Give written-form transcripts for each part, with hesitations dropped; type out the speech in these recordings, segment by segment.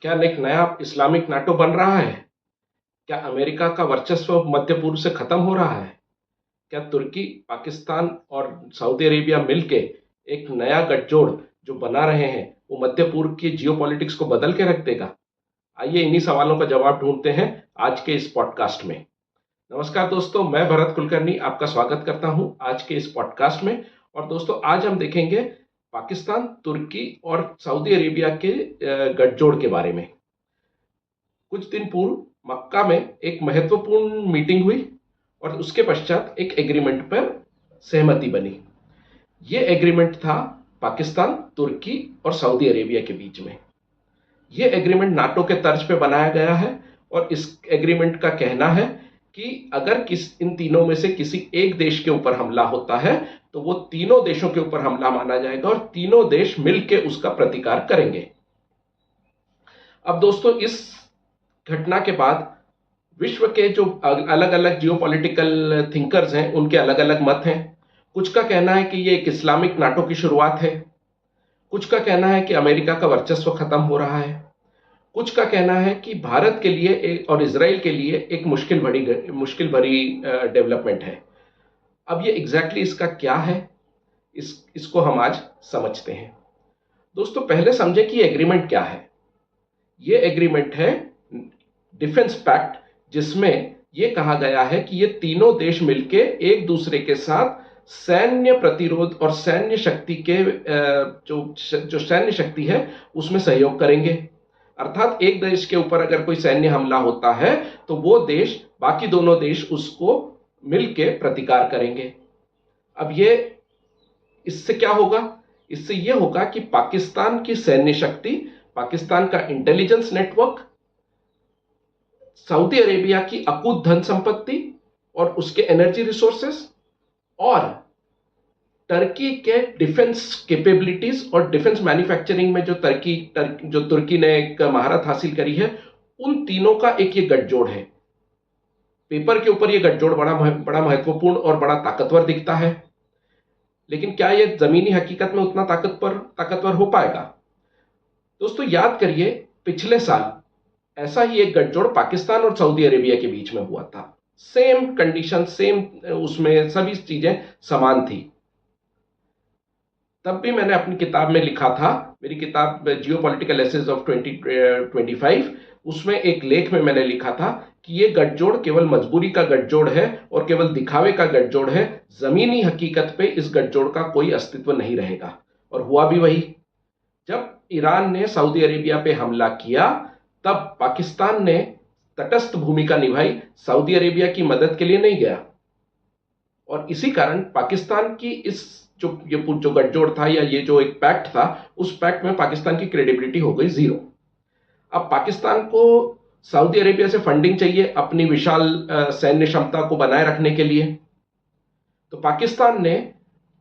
क्या एक नया इस्लामिक नाटो बन रहा है? क्या अमेरिका का वर्चस्व मध्य पूर्व से खत्म हो रहा है? क्या तुर्की, पाकिस्तान और सऊदी अरेबिया मिलके एक नया गठजोड़ जो बना रहे हैं, वो मध्य पूर्व की जियोपॉलिटिक्स को बदल के रख देगा? आइए इन्हीं सवालों का जवाब ढूंढते हैं आज के इस पॉडकास्ट में। नमस्कार दोस्तों, मैं भरत कुलकर्णी आपका स्वागत करता हूं आज के इस पॉडकास्ट में। और दोस्तों, आज हम देखेंगे पाकिस्तान, तुर्की और सऊदी अरेबिया के गठजोड़ के बारे में। कुछ दिन पूर्व मक्का में एक महत्वपूर्ण मीटिंग हुई और उसके पश्चात एक एग्रीमेंट पर सहमति बनी। ये एग्रीमेंट था पाकिस्तान, तुर्की और सऊदी अरेबिया के बीच में। ये एग्रीमेंट नाटो के तर्ज पे बनाया गया है और इस एग्रीमेंट का कहना है कि अगर इन तीनों में से किसी एक देश के ऊपर हमला होता है तो वो तीनों देशों के ऊपर हमला माना जाएगा और तीनों देश मिलकर उसका प्रतिकार करेंगे। अब दोस्तों, इस घटना के बाद विश्व के जो अलग अलग जियोपॉलिटिकल थिंकर्स हैं, उनके अलग अलग मत हैं। कुछ का कहना है कि ये एक इस्लामिक नाटो की शुरुआत है, कुछ का कहना है कि अमेरिका का वर्चस्व खत्म हो रहा है, कुछ का कहना है कि भारत के लिए और इसराइल के लिए एक मुश्किल भरी डेवलपमेंट है। अब ये एग्जैक्टली इसका क्या है, इसको हम आज समझते हैं। दोस्तों, पहले समझे कि ये एग्रीमेंट क्या है। ये एग्रीमेंट है डिफेंस पैक्ट, जिसमें यह कहा गया है कि ये तीनों देश मिलके एक दूसरे के साथ सैन्य प्रतिरोध और सैन्य शक्ति के जो सैन्य शक्ति है उसमें सहयोग करेंगे। अर्थात एक देश के ऊपर अगर कोई सैन्य हमला होता है तो वो देश, बाकी दोनों देश उसको मिलके प्रतिकार करेंगे। अब ये इससे क्या होगा? इससे यह होगा कि पाकिस्तान की सैन्य शक्ति, पाकिस्तान का इंटेलिजेंस नेटवर्क, सऊदी अरेबिया की अकूत धन संपत्ति और उसके एनर्जी रिसोर्सेस और टर्की के डिफेंस कैपेबिलिटीज और डिफेंस मैन्युफैक्चरिंग में जो तुर्की ने एक महारत हासिल करी है, उन तीनों का एक ये गठजोड़ है। पेपर के ऊपर ये गठजोड़ बड़ा महत्वपूर्ण और बड़ा ताकतवर दिखता है, लेकिन क्या ये जमीनी हकीकत में उतना ताकतवर हो पाएगा? दोस्तों, याद करिए, पिछले साल ऐसा ही एक गठजोड़ पाकिस्तान और सऊदी अरेबिया के बीच में हुआ था। सेम कंडीशन, सेम उसमें सभी चीजें समान थी। तब भी मैंने अपनी किताब में लिखा था, मेरी किताब जियोपॉलिटिकल एसेज ऑफ 2025, उसमें एक लेख में मैंने लिखा था कि ये गठजोड़ केवल मजबूरी का गठजोड़ है और केवल दिखावे का गठजोड़ है। जमीनी हकीकत पे इस गठजोड़ का कोई अस्तित्व नहीं रहेगा। और हुआ भी वही। जब ईरान ने सऊदी अरेबिया पे हमला किया, तब पाकिस्तान ने तटस्थ भूमिका निभाई, सऊदी अरेबिया की मदद के लिए नहीं गया। और इसी कारण पाकिस्तान की जो गठजोड़ था, या ये जो एक पैक्ट था, उस पैक्ट में पाकिस्तान की क्रेडिबिलिटी हो गई जीरो। अब पाकिस्तान को सऊदी अरेबिया से फंडिंग चाहिए अपनी विशाल सैन्य क्षमता को बनाए रखने के लिए। तो पाकिस्तान ने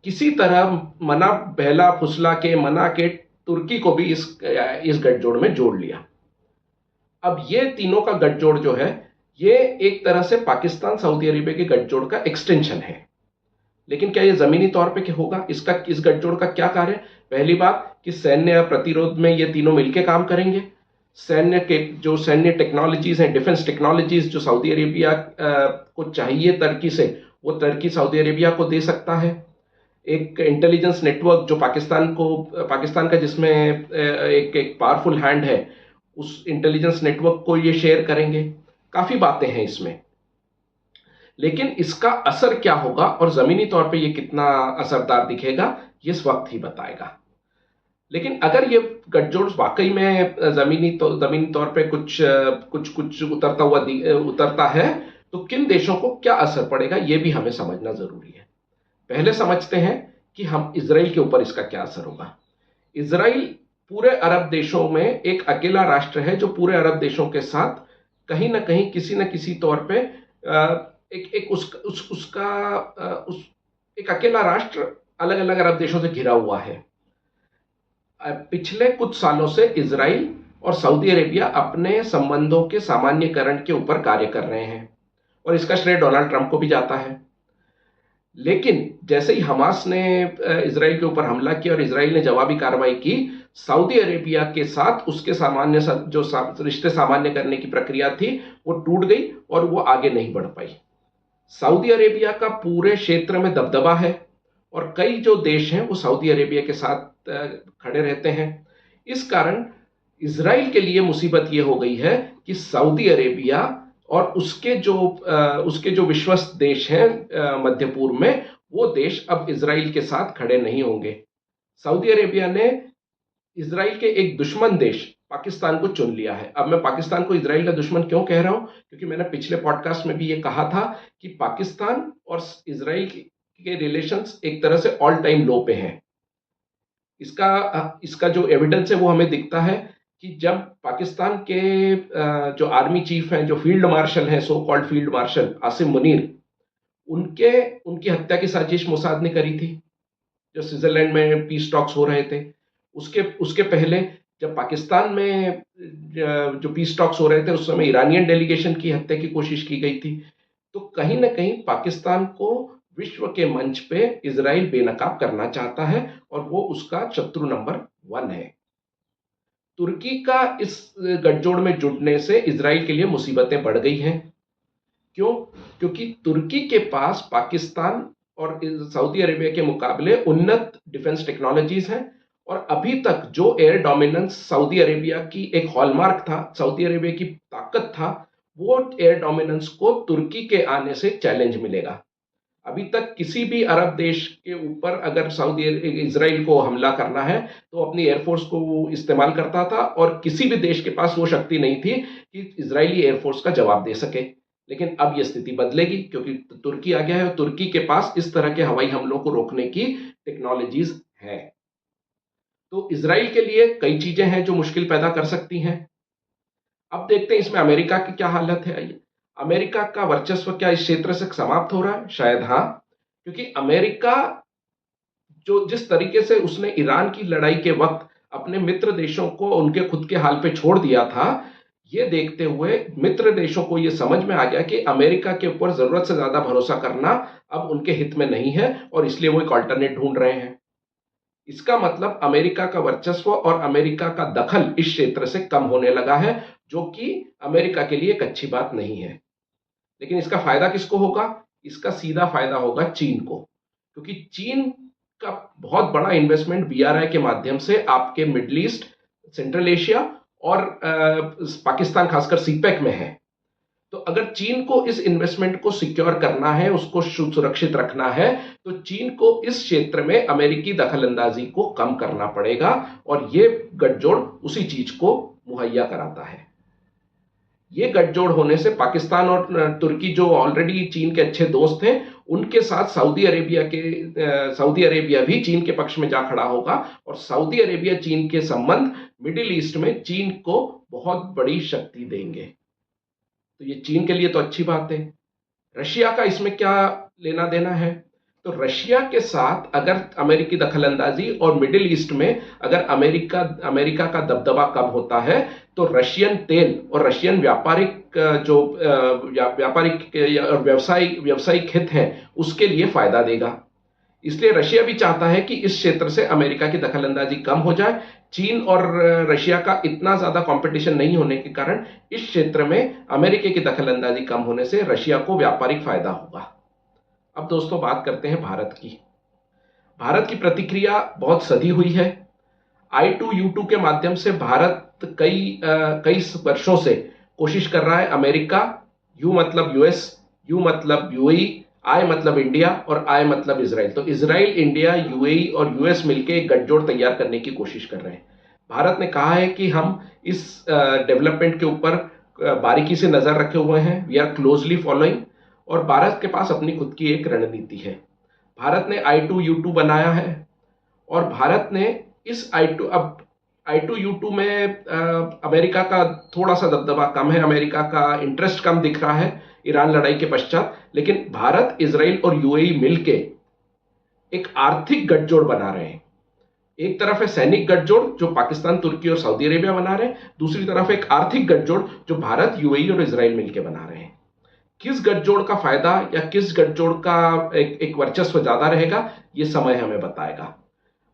किसी तरह मना बहला फुसला के मना के तुर्की को भी इस गठजोड़ में जोड़ लिया। अब ये तीनों का गठजोड़ जो है, ये एक तरह से पाकिस्तान सऊदी अरेबिया के गठजोड़ का एक्सटेंशन है। लेकिन क्या ये जमीनी तौर पे क्या होगा? इस गठजोड़ का क्या कार्य? पहली बात कि सैन्य प्रतिरोध में ये तीनों मिलकर काम करेंगे। जो सैन्य टेक्नोलॉजीज हैं, डिफेंस टेक्नोलॉजीज जो सऊदी अरेबिया को चाहिए तुर्की से, वो तुर्की सऊदी अरेबिया को दे सकता है। एक इंटेलिजेंस नेटवर्क जो पाकिस्तान का, जिसमें एक पावरफुल हैंड है, उस इंटेलिजेंस नेटवर्क को ये शेयर करेंगे। काफी बातें हैं इसमें, लेकिन इसका असर क्या होगा और जमीनी तौर पे ये कितना असरदार दिखेगा, ये इस वक्त ही बताएगा। लेकिन अगर ये गठजोड़ वाकई में जमीनी तौर पे कुछ उतरता है, तो किन देशों को क्या असर पड़ेगा, ये भी हमें समझना जरूरी है। पहले समझते हैं कि हम इजराइल के ऊपर इसका क्या असर होगा। इजराइल पूरे अरब देशों में एक अकेला राष्ट्र है, जो पूरे अरब देशों के साथ कहीं ना कहीं किसी न किसी तौर पे एक अकेला राष्ट्र अलग अलग अरब देशों से घिरा हुआ है। पिछले कुछ सालों से इजराइल और सऊदी अरेबिया अपने संबंधों के सामान्यकरण के ऊपर कार्य कर रहे हैं, और इसका श्रेय डोनाल्ड ट्रंप को भी जाता है। लेकिन जैसे ही हमास ने इजराइल के ऊपर हमला किया और इजराइल ने जवाबी कार्रवाई की, सऊदी अरेबिया के साथ उसके सामान्य रिश्ते सामान्य करने की प्रक्रिया थी वो टूट गई और वो आगे नहीं बढ़ पाई। सऊदी अरेबिया का पूरे क्षेत्र में दबदबा है और कई जो देश हैं वो सऊदी अरेबिया के साथ खड़े रहते हैं। इस कारण इजराइल के लिए मुसीबत ये हो गई है कि सऊदी अरेबिया और उसके जो विश्वस्त देश हैं मध्य पूर्व में, वो देश अब इजराइल के साथ खड़े नहीं होंगे। सऊदी अरेबिया ने इजराइल के एक दुश्मन देश पाकिस्तान को चुन लिया है। अब मैं पाकिस्तान को इजराइल का दुश्मन क्यों कह रहा हूं, क्योंकि मैंने पिछले पॉडकास्ट में भी ये कहा था कि पाकिस्तान और इजराइल के रिलेशंस एक तरह से ऑल टाइम लो पे हैं। इसका जो एविडेंस है वो हमें दिखता है कि जब पाकिस्तान के जो आर्मी चीफ हैं, जो फील्ड मार्शल हैं, so called field marshal Asim Munir, उनकी हत्या की साजिश मोसाद ने करी थी जो स्विट्जरलैंड में पीस टॉक्स हो रहे थे। उसके पहले जब पाकिस्तान में जो पीस टॉक्स हो रहे थे उस समय ईरानियन डेलीगेशन की हत्या की कोशिश की गई थी। तो कहीं ना कहीं पाकिस्तान को विश्व के मंच पे इजराइल बेनकाब करना चाहता है और वो उसका शत्रु नंबर 1 है। तुर्की का इस गठजोड़ में जुड़ने से इजराइल के लिए मुसीबतें बढ़ गई हैं। क्यों? क्योंकि तुर्की के पास पाकिस्तान और सऊदी अरेबिया के मुकाबले उन्नत डिफेंस टेक्नोलॉजीज हैं और अभी तक जो एयर डोमिनेंस सऊदी अरेबिया की एक हॉलमार्क था, सऊदी अरेबिया की ताकत था, वो एयर डोमिनेंस को तुर्की के आने से चैलेंज मिलेगा। अभी तक किसी भी अरब देश के ऊपर अगर इजराइल को हमला करना है तो अपनी एयरफोर्स को वो इस्तेमाल करता था और किसी भी देश के पास वो शक्ति नहीं थी कि इजरायली एयरफोर्स का जवाब दे सके। लेकिन अब ये स्थिति बदलेगी क्योंकि तुर्की आ गया है और तुर्की के पास इस तरह के हवाई हमलों को रोकने की टेक्नोलॉजीज है। तो इजराइल के लिए कई चीजें हैं जो मुश्किल पैदा कर सकती हैं। अब देखते हैं इसमें अमेरिका की क्या हालत है। अमेरिका का वर्चस्व क्या इस क्षेत्र से समाप्त हो रहा है? शायद हाँ, क्योंकि अमेरिका जो जिस तरीके से उसने ईरान की लड़ाई के वक्त अपने मित्र देशों को उनके खुद के हाल पे छोड़ दिया था, ये देखते हुए मित्र देशों को ये समझ में आ गया कि अमेरिका के ऊपर जरूरत से ज्यादा भरोसा करना अब उनके हित में नहीं है और इसलिए वो एक ऑल्टरनेट ढूंढ रहे हैं। इसका मतलब अमेरिका का वर्चस्व और अमेरिका का दखल इस क्षेत्र से कम होने लगा है, जो कि अमेरिका के लिए एक अच्छी बात नहीं है। लेकिन इसका फायदा किसको होगा? इसका सीधा फायदा होगा चीन को, क्योंकि चीन का बहुत बड़ा इन्वेस्टमेंट बीआरआई के माध्यम से आपके मिडिल ईस्ट, सेंट्रल एशिया और पाकिस्तान खासकर सीपेक में है। तो अगर चीन को इस इन्वेस्टमेंट को सिक्योर करना है, उसको सुरक्षित रखना है, तो चीन को इस क्षेत्र में अमेरिकी दखलंदाजी को कम करना पड़ेगा और ये गठजोड़ उसी चीज को मुहैया कराता है। ये गठजोड़ होने से पाकिस्तान और तुर्की जो ऑलरेडी चीन के अच्छे दोस्त हैं, उनके साथ सऊदी अरेबिया भी चीन के पक्ष में जा खड़ा होगा और सऊदी अरेबिया चीन के संबंध मिडिल ईस्ट में चीन को बहुत बड़ी शक्ति देंगे। तो ये चीन के लिए तो अच्छी बात है। रशिया का इसमें क्या लेना देना है? तो रशिया के साथ अगर अमेरिकी दखलंदाजी और मिडिल ईस्ट में अगर अमेरिका का दबदबा कम होता है तो रशियन तेल और रशियन व्यापारिक और व्यावसायिक हित हैं उसके लिए फायदा देगा। इसलिए रशिया भी चाहता है कि इस क्षेत्र से अमेरिका की दखलंदाजी कम हो जाए। चीन और रशिया का इतना ज्यादा कंपटीशन नहीं होने के कारण इस क्षेत्र में अमेरिका की दखलंदाजी कम होने से रशिया को व्यापारिक फायदा होगा। अब दोस्तों बात करते हैं भारत की। भारत की प्रतिक्रिया बहुत सधी हुई है। I2U2 के माध्यम से भारत कई वर्षों से कोशिश कर रहा है अमेरिका, यू मतलब यूएस, यू मतलब यूएई, आई मतलब इंडिया और आई मतलब इजराइल, तो इजराइल, इंडिया, यूएई और यूएस मिलकर एक गठजोड़ तैयार करने की कोशिश कर रहे हैं। भारत ने कहा है कि हम इस डेवलपमेंट के ऊपर बारीकी से नजर रखे हुए हैं, वी आर क्लोजली फॉलोइंग, और भारत के पास अपनी खुद की एक रणनीति है। भारत ने I2U2 बनाया है और भारत ने इस I2U2 में अमेरिका का थोड़ा सा दबदबा कम है, अमेरिका का इंटरेस्ट कम दिख रहा है ईरान लड़ाई के पश्चात, लेकिन भारत, इजराइल और यूएई मिलके एक आर्थिक गठजोड़ बना रहे हैं। एक तरफ है सैनिक गठजोड़ जो पाकिस्तान, तुर्की और सऊदी अरेबिया बना रहे हैं, दूसरी तरफ एक आर्थिक गठजोड़ जो भारत, यूएई और इजराइल मिलकर बना रहे हैं। किस गठजोड़ का फायदा या किस गठजोड़ का एक वर्चस्व ज्यादा रहेगा, यह समय हमें बताएगा।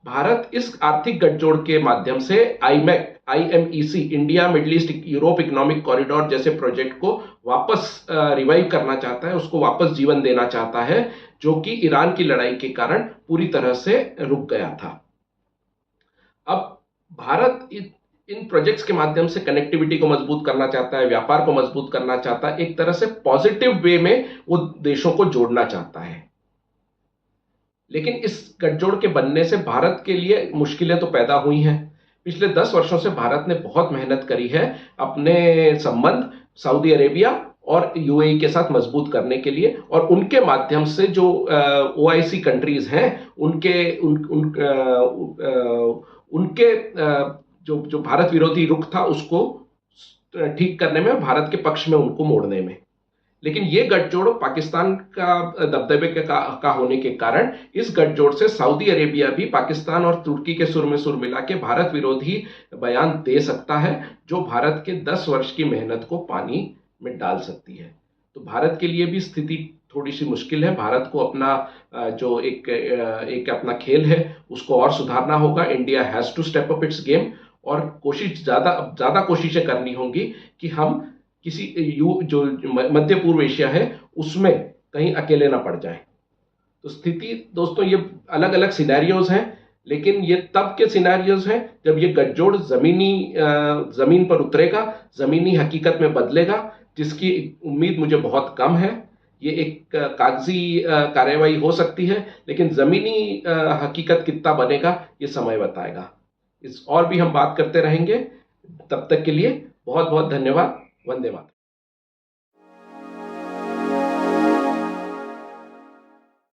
भारत इस आर्थिक गठजोड़ के माध्यम से IMEC IMEC India middle east Europe economic corridor जैसे प्रोजेक्ट को वापस रिवाइव करना चाहता है, उसको वापस जीवन देना चाहता है, जो कि ईरान की लड़ाई के कारण पूरी तरह से रुक गया था। अब भारत इन प्रोजेक्ट्स के माध्यम से कनेक्टिविटी को मजबूत करना चाहता है, व्यापार को मजबूत करना चाहता है, एक तरह से पॉजिटिव वे में वो देशों को जोड़ना चाहता है। लेकिन इस गठजोड़ के बनने से भारत के लिए मुश्किलें तो पैदा हुई हैं। पिछले 10 वर्षों से भारत ने बहुत मेहनत करी है अपने संबंध सऊदी अरेबिया और यूएई के साथ मजबूत करने के लिए, और उनके माध्यम से जो ओआईसी कंट्रीज हैं उनके जो जो भारत विरोधी रुख था उसको ठीक करने में, भारत के पक्ष में उनको मोड़ने में। लेकिन ये गठजोड़ पाकिस्तान का दबदबे का होने के कारण इस गठजोड़ से सऊदी अरेबिया भी पाकिस्तान और तुर्की के सुर में सुर मिला के भारत विरोधी बयान दे सकता है, जो भारत के 10 वर्ष की मेहनत को पानी में डाल सकती है। तो भारत के लिए भी स्थिति थोड़ी सी मुश्किल है। भारत को अपना जो एक अपना खेल है उसको और सुधारना होगा। India has to step up its game, और कोशिश ज्यादा कोशिशें करनी होंगी कि हम किसी जो मध्य पूर्व एशिया है उसमें कहीं अकेले ना पड़ जाए। तो स्थिति दोस्तों ये अलग अलग सिनेरियोज हैं, लेकिन ये तब के सिनेरियोज हैं जब ये गठजोड़ जमीन पर उतरेगा, जमीनी हकीकत में बदलेगा, जिसकी उम्मीद मुझे बहुत कम है। ये एक कागजी कार्रवाई हो सकती है, लेकिन जमीनी हकीकत कितना बनेगा ये समय बताएगा। इस और भी हम बात करते रहेंगे। तब तक के लिए बहुत बहुत धन्यवाद। वंदे मातरम।